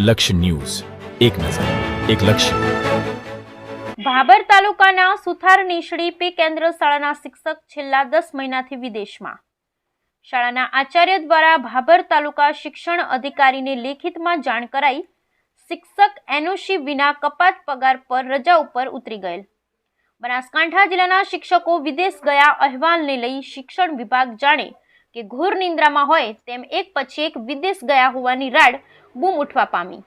લક્ષ્ય ન્યૂઝ, એક નજર, એક લક્ષ્ય. ભાભર તાલુકાના સુથાર નીશળી પે કેન્દ્ર શાળાના શિક્ષક છેલ્લા 10 મહિનાથી વિદેશમાં. શાળાના આચાર્ય દ્વારા ભાભર તાલુકા શિક્ષણ અધિકારીને લેખિતમાં જાણ કરાઈ. શિક્ષક એનઓસી વિના કપાત પગાર પર રજા ઉપર ઉતરી ગયેલ. બનાસકાંઠા જિલ્લાના શિક્ષકો વિદેશ ગયા અહેવાલને લઈ શિક્ષણ વિભાગ જાણે કે ઘોર નિંદ્રામાં હોય તેમ એક પછી એક વિદેશ ગયા હોવાની રાડ બૂમ ઉઠવા પામી.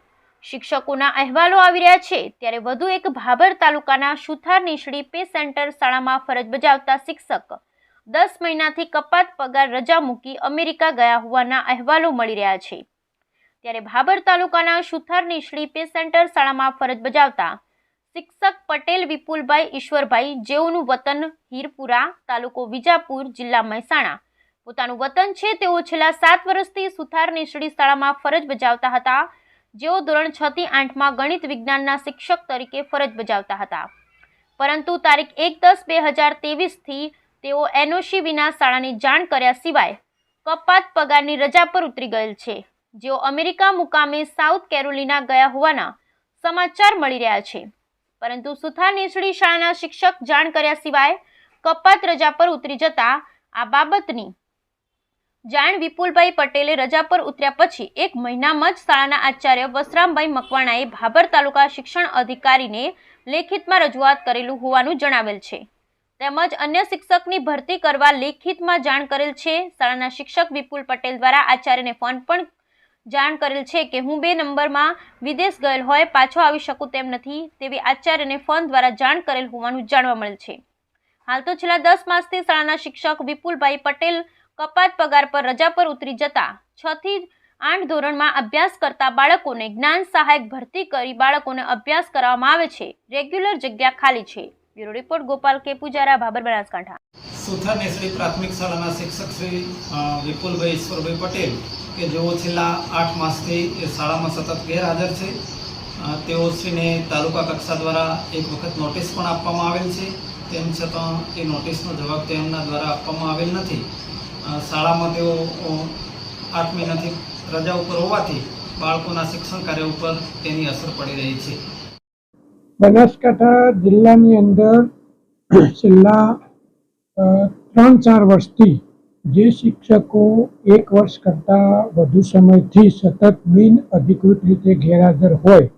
શિક્ષકોના અહેવાલો આવી રહ્યા છે ત્યારે વધુ એક ભાભર તાલુકાના સુથાર નીશળી પે સેન્ટર શાળામાં ફરજ બજાવતા શિક્ષક 10 મહિનાથી કપાત પગાર રજા મૂકી અમેરિકા ગયા હોવાના અહેવાલો મળી રહ્યા છે. ત્યારે ભાભર તાલુકાના સુથાર નીશળી પે સેન્ટર શાળામાં ફરજ બજાવતા શિક્ષક પટેલ વિપુલભાઈ ઈશ્વરભાઈ, જેઓનું વતન હીરપુરા, તાલુકો વિજાપુર, જિલ્લા મહેસાણા પોતાનું વતન છે, તેઓ છેલ્લા 7 વર્ષથી સુથાર નીશળી શાળામાં ફરજ બજાવતા હતા. જેઓ ધોરણ 6 થી 8માં ગણિત વિજ્ઞાનના શિક્ષક તરીકે ફરજ બજાવતા હતા. પરંતુ તારીખ 1/10/2023 થી તેઓ એનઓસી વિના શાળાની જાણ કર્યા સિવાય કપાત પગારની રજા પર ઉતરી ગયેલ છે. જેઓ અમેરિકા મુકામે સાઉથ કેરોલિના ગયા હોવાના સમાચાર મળી રહ્યા છે. પરંતુ સુથાર નીશળી શાળાના શિક્ષક જાણ કર્યા સિવાય કપાત રજા પર ઉતરી જતા આ બાબતની જાણ વિપુલભાઈ પટેલે રજા પર ઉતર્યા પછી 1 મહિનામાં જ શાળાના આચાર્ય વસરામભાઈ મકવાણાએ ભાભર તાલુકા શિક્ષણ અધિકારીને લેખિતમાં રજૂઆત કરેલું હોવાનું જણાવેલ છે. તેમજ અન્ય શિક્ષકની ભરતી કરવા લેખિતમાં જાણ કરેલ છે. શાળાના શિક્ષક વિપુલ પટેલ દ્વારા આચાર્યને ફોન પણ જાણ કરેલ છે કે હું 2 નંબરમાં વિદેશ ગયેલ હોય પાછો આવી શકું તેમ નથી તેવી આચાર્યને ફોન દ્વારા જાણ કરેલ હોવાનું જાણવા મળેલ છે. હાલ તો છેલ્લા 10 માસથી શાળાના શિક્ષક વિપુલભાઈ પટેલ કપાત પગાર પર રજા પર ઉતરી જતા 6 થી 8 ધોરણમાં અભ્યાસ કરતા બાળકોને જ્ઞાન સહાયક ભરતી કરી બાળકોને અભ્યાસ કરાવવામાં આવે છે. રેગ્યુલર જગ્યા ખાલી છે. બ્યુરો રિપોર્ટ ગોપાલ કે પૂજારા, ભાભર, બનાસકાંઠા. સુથાર નીશળી પ્રાથમિક શાળાના શિક્ષક શ્રી વિપુલભાઈ ઈશ્વરભાઈ પટેલ કે જેઓ છેલ્લા 8 માસથી એ શાળામાં સતત ગેરહાજર છે. તેઓ શ્રીને તાલુકા કક્ષા દ્વારા એક વખત નોટિસ પણ આપવામાં આવેલ છે. તેમ છતાં એ નોટિસનો જવાબ તેમના દ્વારા આપવામાં આવેલ નથી. શાળામાં તેઓ 8 મહિનાથી રજા ઉપર હોવાથી બાળકોના શિક્ષણ કાર્ય ઉપર તેની અસર પડી રહી છે. બનાસકાંઠા જિલ્લાની અંદર છેલ્લા 3-4 વર્ષથી જે શિક્ષકો 1 વર્ષ કરતાં વધુ સમયથી સતત બિન અધિકૃત રીતે ગેરહાજર હોય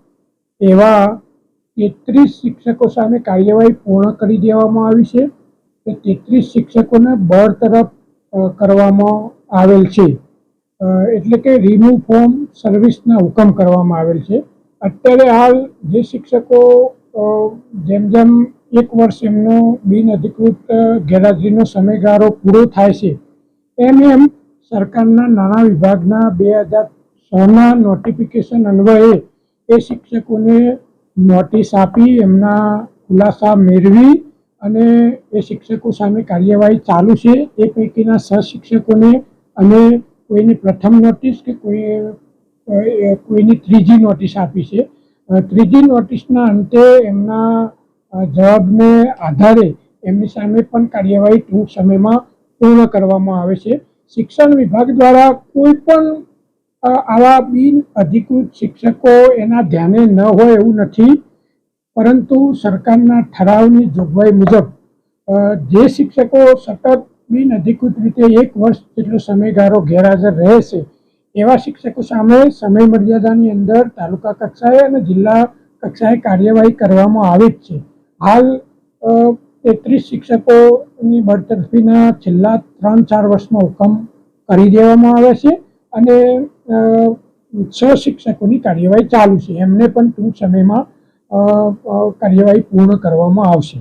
એવા 33 શિક્ષકો સામે કાર્યવાહી પૂર્ણ કરી દેવામાં આવી છે. 33 શિક્ષકોને બરતરફ કરવામાં આવેલ છે. એટલે કે રિમૂવ ફ્રોમ સર્વિસના હુકમ કરવામાં આવેલ છે. અત્યારે હાલ જે શિક્ષકો જેમ જેમ 1 વર્ષ એમનો બિન અધિકૃત ગેરહાજરીનો સમયગાળો પૂરો થાય છે એમ સરકારના નાણાં વિભાગના 2006ના નોટિફિકેશન અન્વયે એ શિક્ષકોને નોટિસ આપી એમના ખુલાસા મેળવી અને એ શિક્ષકો સામે કાર્યવાહી ચાલુ છે. એ પૈકીના 6 શિક્ષકોને અમે કોઈની પ્રથમ નોટિસ કે કોઈની ત્રીજી નોટિસ આપી છે. ત્રીજી નોટિસના અંતે એમના જવાબને આધારે એમની સામે પણ કાર્યવાહી ટૂંક સમયમાં પૂર્ણ કરવામાં આવે છે. શિક્ષણ વિભાગ દ્વારા કોઈ પણ આવા બિન અધિકૃત શિક્ષકો એના ધ્યાને ન હોય એવું નથી. પરંતુ સરકારના ઠરાવની જોગવાઈ મુજબ જે શિક્ષકો સતત બિન અધિકૃત રીતે 1 વર્ષ જેટલો સમયગાળો ગેરહાજર રહે છે એવા શિક્ષકો સામે સમય મર્યાદાની અંદર તાલુકા કક્ષાએ અને જિલ્લા કક્ષાએ કાર્યવાહી કરવામાં આવે જ છે. હાલ 33 શિક્ષકોની બરતરફીના છેલ્લા 3-4 વર્ષમાં હુકમ કરી દેવામાં આવે છે અને 6 શિક્ષકોની કાર્યવાહી ચાલુ છે. એમને પણ ટૂંક સમયમાં કાર્યવાહી પૂર્ણ કરવામાં આવશે.